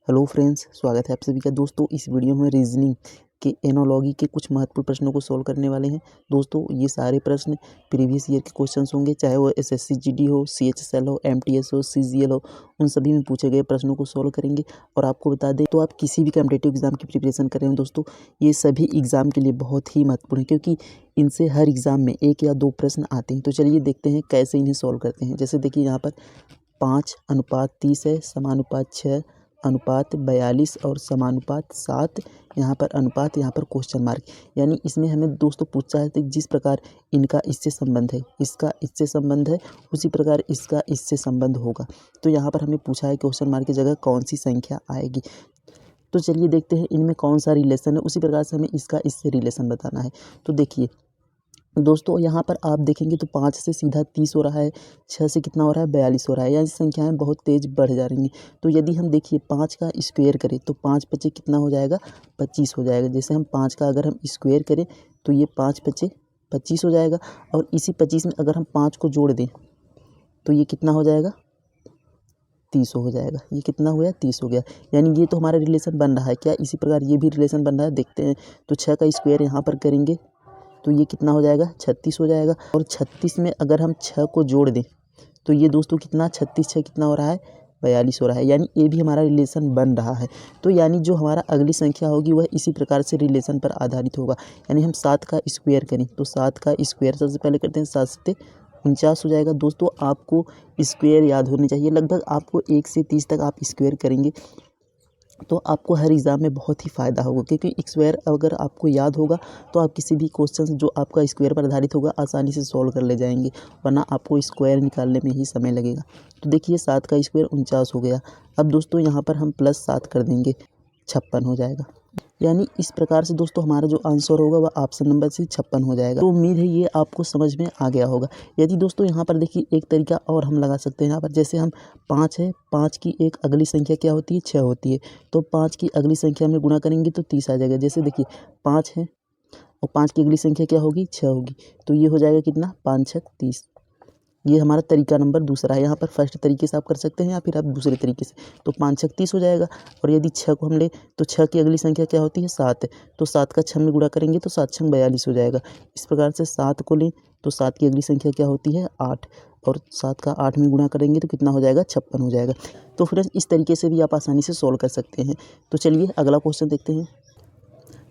Hello friends, स्वागत है आप सभी का। दोस्तों इस वीडियो में रीजनिंग के एनालॉजी के कुछ महत्वपूर्ण प्रश्नों को सॉल्व करने वाले हैं। दोस्तों ये सारे प्रश्न प्रीवियस ईयर के क्वेश्चंस होंगे, चाहे वो एसएससी जीडी हो, सीएचएसएल हो, एमटीएस हो, सीजीएल हो, उन सभी में पूछे गए प्रश्नों को सॉल्व करेंगे। और आपको बता दें तो आप किसी भी कॉम्पिटिटिव एग्जाम की प्रिपरेशन कर रहे हैं दोस्तों, ये सभी एग्जाम के लिए बहुत ही महत्वपूर्ण है, क्योंकि इनसे हर एग्जाम में 1 या 2 प्रश्न आते हैं। तो चलिए देखते हैं कैसे इन्हें सॉल्व करते हैं। जैसे देखिए यहाँ पर 5:30 है, समानुपात 6 अनुपात 42 और समानुपात 7, यहाँ पर अनुपात, यहाँ पर क्वेश्चन मार्क। यानी इसमें हमें दोस्तों पूछा है कि जिस प्रकार इनका इससे संबंध है, इसका इससे संबंध है, उसी प्रकार इसका इससे संबंध होगा। तो यहाँ पर हमें पूछा है क्वेश्चन मार्क की जगह कौन सी संख्या आएगी। तो चलिए देखते हैं इनमें कौन सा रिलेशन है, उसी प्रकार से हमें इसका इससे रिलेशन बताना है। तो देखिए दोस्तों यहाँ पर आप देखेंगे तो 5 से सीधा 30 हो रहा है, 6 से कितना हो रहा है 42 हो रहा है, यानी संख्याएं बहुत तेज़ बढ़ जा रही हैं। तो यदि हम देखिए 5 का स्क्वायर करें तो 5 पचे कितना हो जाएगा 25 हो जाएगा। जैसे हम 5 का अगर हम स्क्वायर करें तो ये 5 पचे 25 हो जाएगा, और इसी 25 में अगर हम 5 को जोड़ दें तो ये कितना हो जाएगा 30 हो जाएगा। ये कितना हो गया 30 हो गया। यानी ये तो हमारा रिलेशन बन रहा है क्या, इसी प्रकार ये भी रिलेशन बन रहा है। देखते हैं तो 6 का स्क्वायर यहाँ पर करेंगे तो ये कितना हो जाएगा 36 हो जाएगा, और 36 में अगर हम 6 को जोड़ दें तो ये दोस्तों कितना 36 6 कितना हो रहा है 42 हो रहा है। यानी ये भी हमारा रिलेशन बन रहा है। तो यानी जो हमारा अगली संख्या होगी वह इसी प्रकार से रिलेशन पर आधारित होगा। यानी हम 7 का स्क्वायर करें तो 7 का स्क्वायर सबसे पहले करते हैं, 7 से 49 हो जाएगा। दोस्तों आपको स्क्वायर याद होने चाहिए, लगभग आपको 1 से 30 तक आप स्क्वायर करेंगे तो आपको हर एग्ज़ाम में बहुत ही फ़ायदा होगा, क्योंकि स्क्वायर अगर आपको याद होगा तो आप किसी भी क्वेश्चन जो आपका स्क्वायर पर आधारित होगा आसानी से सॉल्व कर ले जाएंगे, वरना आपको स्क्वायर निकालने में ही समय लगेगा। तो देखिए 7 का स्क्वायर 49 हो गया। अब दोस्तों यहाँ पर हम +7 कर देंगे, 56 हो जाएगा। यानी इस प्रकार से दोस्तों हमारा जो आंसर होगा वह ऑप्शन नंबर सी 56 हो जाएगा। तो उम्मीद है ये आपको समझ में आ गया होगा। यदि दोस्तों यहाँ पर देखिए एक तरीका और हम लगा सकते हैं। यहाँ पर जैसे हम 5 है, 5 की एक अगली संख्या क्या होती है 6 होती है, तो 5 की अगली संख्या में गुणा करेंगे तो 30 आ जाएगा। जैसे देखिए 5 है और 5 की अगली संख्या क्या होगी 6 होगी, तो ये हो जाएगा कितना 5 6 30। ये हमारा तरीका नंबर दूसरा है। यहाँ पर फर्स्ट तरीके से आप कर सकते हैं या फिर आप दूसरे तरीके से। तो 5 6 30 हो जाएगा, और यदि 6 को हम ले तो 6 की अगली संख्या क्या होती है 7 है, तो 7 का 6 में गुणा करेंगे तो 7 6 42 हो जाएगा। इस प्रकार से 7 को लें तो 7 की अगली संख्या क्या होती है 8, और 7 का 8 में गुणा करेंगे तो कितना हो जाएगा 56 हो जाएगा। तो फ्रेंड्स इस तरीके से भी आप आसानी से सॉल्व कर सकते हैं। तो चलिए अगला क्वेश्चन देखते हैं।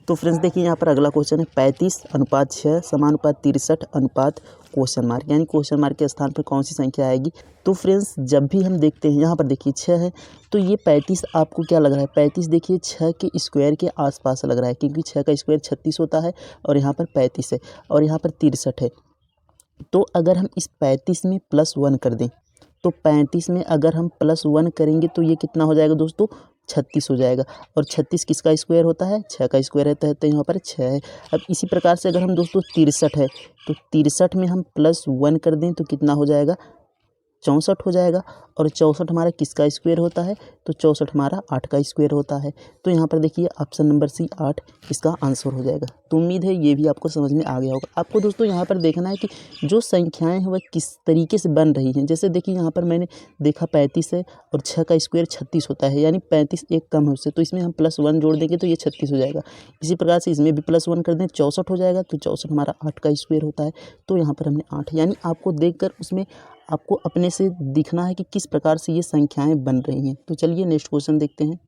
तो फ्रेंड्स देखिए यहाँ पर अगला क्वेश्चन है 35:6 समानुपात 63 अनुपात क्वेश्चन मार्क। यानी क्वेश्चन मार्क के स्थान पर कौन सी संख्या आएगी। तो फ्रेंड्स जब भी हम देखते हैं यहाँ पर देखिए 6 है, तो ये 35 आपको क्या लग रहा है 35 देखिए 6 के स्क्वायर के आसपास लग रहा है, क्योंकि 6 का स्क्वायर 36 होता है और यहाँ पर 35 है और यहाँ पर 63 है। तो अगर हम इस 35 में +1 कर दें तो 35 में अगर हम +1 करेंगे तो ये कितना हो जाएगा दोस्तों 36 हो जाएगा। और 36 किसका स्क्वायर होता है 6 का स्क्वायर रहता है, तो यहाँ पर 6 है। अब इसी प्रकार से अगर हम दोस्तों 63 है तो 63 में हम +1 कर दें तो कितना हो जाएगा 64 हो जाएगा। और 64 हमारा किसका स्क्वायर होता है, तो 64 हमारा 8 का स्क्वायर होता है। तो यहाँ पर देखिए ऑप्शन नंबर सी 8 इसका आंसर हो जाएगा। तो उम्मीद है ये भी आपको समझ में आ गया होगा। आपको दोस्तों यहाँ पर देखना है कि जो संख्याएं हैं वह किस तरीके से बन रही हैं। जैसे देखिए यहाँ पर मैंने देखा 35 है और 6 का स्क्वायर 36 होता है, यानी 35 एक कम है उससे, तो इसमें हम +1 जोड़ देंगे तो ये 36 हो जाएगा। इसी प्रकार से इसमें भी +1 कर दें 64 हो जाएगा, तो 64 हमारा 8 का स्क्वायर होता है। तो यहाँ पर हमने 8, यानी आपको देखकर उसमें आपको अपने से दिखना है कि किस प्रकार से ये संख्याएं बन रही हैं। तो चलिए नेक्स्ट क्वेश्चन देखते हैं।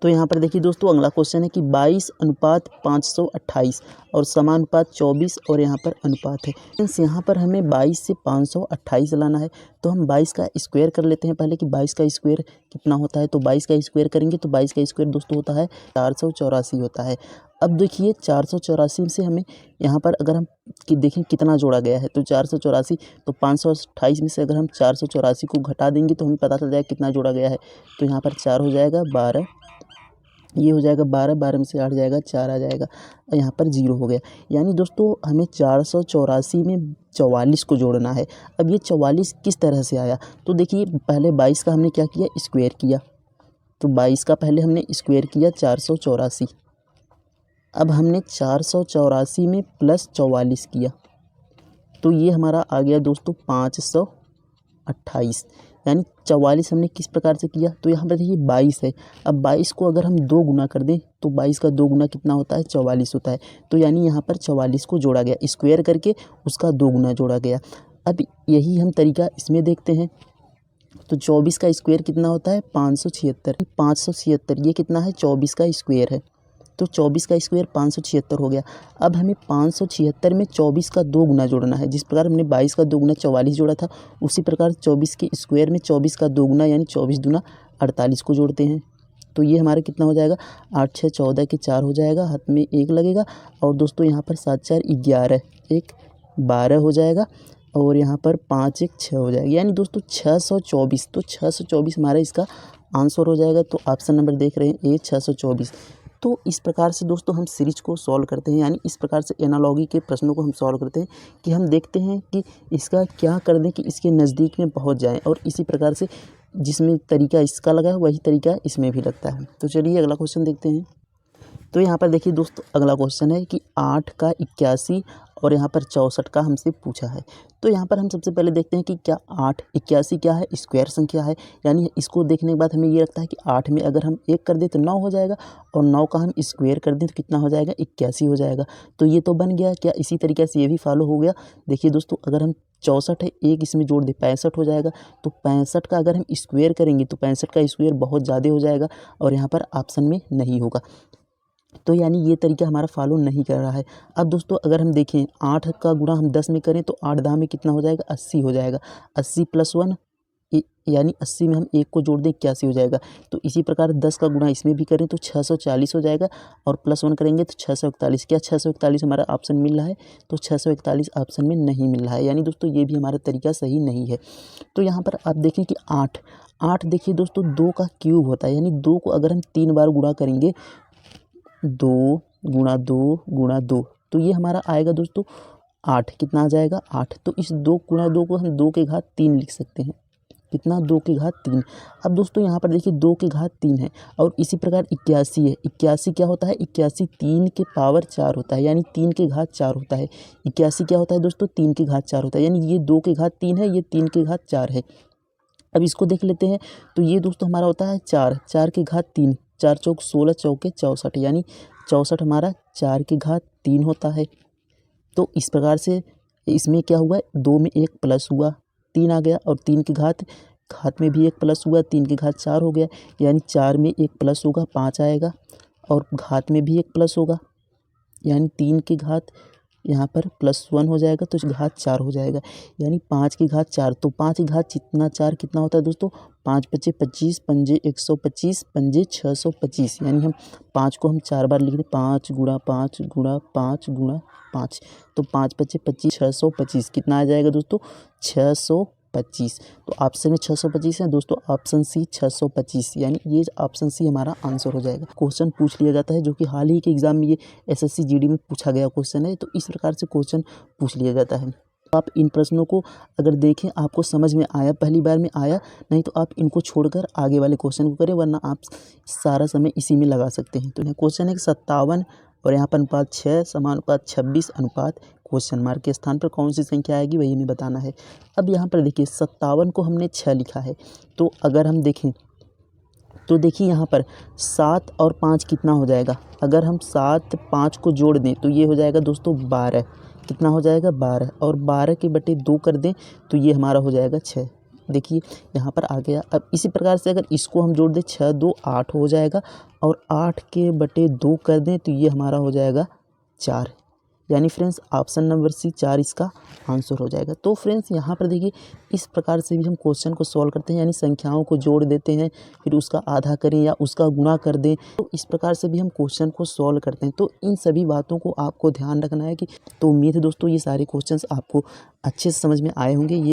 तो यहाँ पर देखिए दोस्तों अगला क्वेश्चन है कि 22:528 और समानुपात 24 और यहाँ पर अनुपात है। फ्रेंड्स यहाँ पर हमें 22 से 528 लाना है, तो हम 22 का स्क्वायर कर लेते हैं पहले कि 22 का स्क्वायर कितना होता है। तो 22 का स्क्वायर करेंगे तो 22 का स्क्वायर दोस्तों होता है 484 होता है। अब देखिए 484 से हमें यहाँ पर अगर हम कि देखें कितना जोड़ा गया है, तो 484, तो 528 में से अगर हम 484 को घटा देंगे तो हमें पता चल जाएगा कितना जोड़ा गया है। तो यहाँ पर 4 हो जाएगा 12, ये हो जाएगा 12, 12 में से 8 जाएगा 4 आ जाएगा, और यहाँ पर 0 हो गया। यानी दोस्तों हमें 484 में 44 को जोड़ना है। अब ये 44 किस तरह से आया, तो देखिए पहले 22 का हमने क्या किया स्क्वायर किया, तो 22 का पहले हमने स्क्वायर किया 484। अब हमने 484 में +44 किया, तो ये हमारा आ गया दोस्तों 528। यानी 44 हमने किस प्रकार से किया, तो यहाँ पर देखिए 22 है। अब 22 को अगर हम 2 गुना कर दें तो 22 का 2 गुना कितना होता है, 44 होता है। तो यानी यहाँ पर 44 को जोड़ा गया, स्क्वायर करके उसका 2 गुना जोड़ा गया। अब यही हम तरीका इसमें देखते हैं। तो 24 का स्क्वायर कितना होता है, 576। 576 ये कितना है, 24 का स्क्वायर है। तो 24 का स्क्वायर 576 हो गया। अब हमें 576 में 24 का 2 गुना जोड़ना है। जिस प्रकार हमने 22 का 2 गुना 44 जोड़ा था, उसी प्रकार 24 के स्क्वायर में 24 का 2 गुना यानी 24 दूना 48 को जोड़ते हैं। तो ये हमारा कितना हो जाएगा, 8 6 14 के 4 हो जाएगा, हाथ में 1 लगेगा। और दोस्तों यहाँ पर 7 4 11, 1 12 हो जाएगा। और यहाँ पर 5 1 6 हो जाएगा, यानी दोस्तों 624। तो 624 हमारा इसका आंसर हो जाएगा। तो ऑप्शन नंबर देख रहे हैं ए 624। तो इस प्रकार से दोस्तों हम सीरीज को सॉल्व करते हैं, यानी इस प्रकार से एनालॉगी के प्रश्नों को हम सॉल्व करते हैं कि हम देखते हैं कि इसका क्या कर दें कि इसके नज़दीक में पहुंच जाएं। और इसी प्रकार से जिसमें तरीका इसका लगा है वही तरीका इसमें भी लगता है। तो चलिए अगला क्वेश्चन देखते हैं। तो यहाँ पर देखिए दोस्तों अगला क्वेश्चन है कि 8 का 81 और यहाँ पर 64 का हमसे पूछा है। तो यहाँ पर हम सबसे पहले देखते हैं कि क्या 8 81 क्या है, स्क्वायर संख्या है। यानी इसको देखने के बाद हमें ये लगता है कि 8 में अगर हम 1 कर दें तो 9 हो जाएगा, और 9 का हम स्क्वायर कर दें तो कितना हो जाएगा, 81 हो जाएगा। तो ये तो बन गया। क्या इसी तरीके से ये भी फॉलो हो गया। देखिए दोस्तों अगर हम 64 है, 1 इसमें जोड़ दे 65 हो जाएगा। तो 65 का अगर हम स्क्वायर करेंगे तो 65 का स्क्वायर बहुत ज़्यादा हो जाएगा, और यहाँ पर ऑप्शन में नहीं होगा। तो यानी ये तरीका हमारा फॉलो नहीं कर रहा है। अब दोस्तों अगर हम देखें 8 का गुणा हम 10 में करें तो 8 10 में कितना हो जाएगा, 80 हो जाएगा। 80 + 1 यानी 80 में हम 1 को जोड़ दें 81 हो जाएगा। तो इसी प्रकार 10 का गुणा इसमें भी करें तो 640 हो जाएगा, और +1 करेंगे तो 641। क्या 641 हमारा ऑप्शन मिल रहा है, तो 641 ऑप्शन में नहीं मिल रहा है। यानी दोस्तों ये भी हमारा तरीका सही नहीं है। तो यहाँ पर आप देखें कि 8 देखिए दोस्तों 2 का क्यूब होता है, यानी 2 को अगर हम 3 बार गुणा करेंगे, 2 × 2 × 2, तो ये हमारा आएगा दोस्तों 8। कितना आ जाएगा, 8। तो इस 2 × 2 को हम 2 के घात 3 लिख सकते हैं। कितना, 2 के घात 3। अब दोस्तों यहाँ पर देखिए 2 के घात 3 है, और इसी प्रकार 81 है। 81 क्या होता है, 81 3 के पावर 4 होता है, यानी 3 के घात 4 होता है। 81 क्या होता है दोस्तों, 3 के घात 4 होता है, यानी ये 2 के घात 3 है, ये 3 के घात 4 है। अब इसको देख लेते हैं। तो ये दोस्तों हमारा होता है 4 के घात 3, 4 चौक 16, चौके 64, यानी 64 हमारा 4 के घात 3 होता है। तो इस प्रकार से इसमें क्या हुआ, 2 में 1 प्लस हुआ, 3 आ गया, और 3 के घात में भी 1 प्लस हुआ, 3 के घात 4 हो गया, यानी 4 में 1 प्लस होगा 5 आएगा, और घात में भी 1 प्लस होगा, यानी 3 के घात यहाँ पर +1 हो जाएगा, तो घात 4 हो जाएगा, यानी 5 की घात 4। तो 5 की घात जितना 4 कितना होता है दोस्तों, 5 × 5 = 25, 5 × 125, 5 × 625, यानी हम 5 को हम 4 बार लिख दें, 5 × 5 × 5 × 5। तो 5 × 5 = 25, 625 कितना आ जाएगा दोस्तों, 625। तो ऑप्शन में 625 है दोस्तों, ऑप्शन सी 625, यानी ये ऑप्शन सी हमारा आंसर हो जाएगा। क्वेश्चन पूछ लिया जाता है, जो कि हाल ही के एग्जाम में ये SSC GD में पूछा गया क्वेश्चन है। तो इस प्रकार से क्वेश्चन पूछ लिया जाता है। आप इन प्रश्नों को अगर देखें, आपको समझ में आया, पहली बार में आया, नहीं तो आप इनको छोड़कर आगे वाले क्वेश्चन को करें, वरना आप सारा समय इसी में लगा सकते हैं। तो क्वेश्चन है 57 और यहाँ पर अनुपात 6 समानुपात 26 अनुपात क्वेश्चन मार्क के स्थान पर कौन सी संख्या आएगी वही हमें बताना है। अब यहाँ पर देखिए 57 को हमने 6 लिखा है, तो अगर हम देखें तो देखिए यहाँ पर 7 और 5 कितना हो जाएगा, अगर हम 7 5 को जोड़ दें तो ये हो जाएगा दोस्तों 12। कितना हो जाएगा, 12, और 12 के बटे 2 कर दें तो ये हमारा हो जाएगा 6। देखिए यहाँ पर आ गया। अब इसी प्रकार से अगर इसको हम जोड़ दें, 6 2 8 हो जाएगा, और 8 के बटे 2 कर दें तो ये हमारा हो जाएगा 4, यानी फ्रेंड्स ऑप्शन नंबर सी 4 इसका आंसर हो जाएगा। तो फ्रेंड्स यहाँ पर देखिए इस प्रकार से भी हम क्वेश्चन को सॉल्व करते हैं, यानी संख्याओं को जोड़ देते हैं, फिर उसका आधा करें या उसका गुणा कर दें, तो इस प्रकार से भी हम क्वेश्चन को सॉल्व करते हैं। तो इन सभी बातों को आपको ध्यान रखना है कि, तो उम्मीद है दोस्तों ये सारे क्वेश्चंस आपको अच्छे से समझ में आए होंगे। ये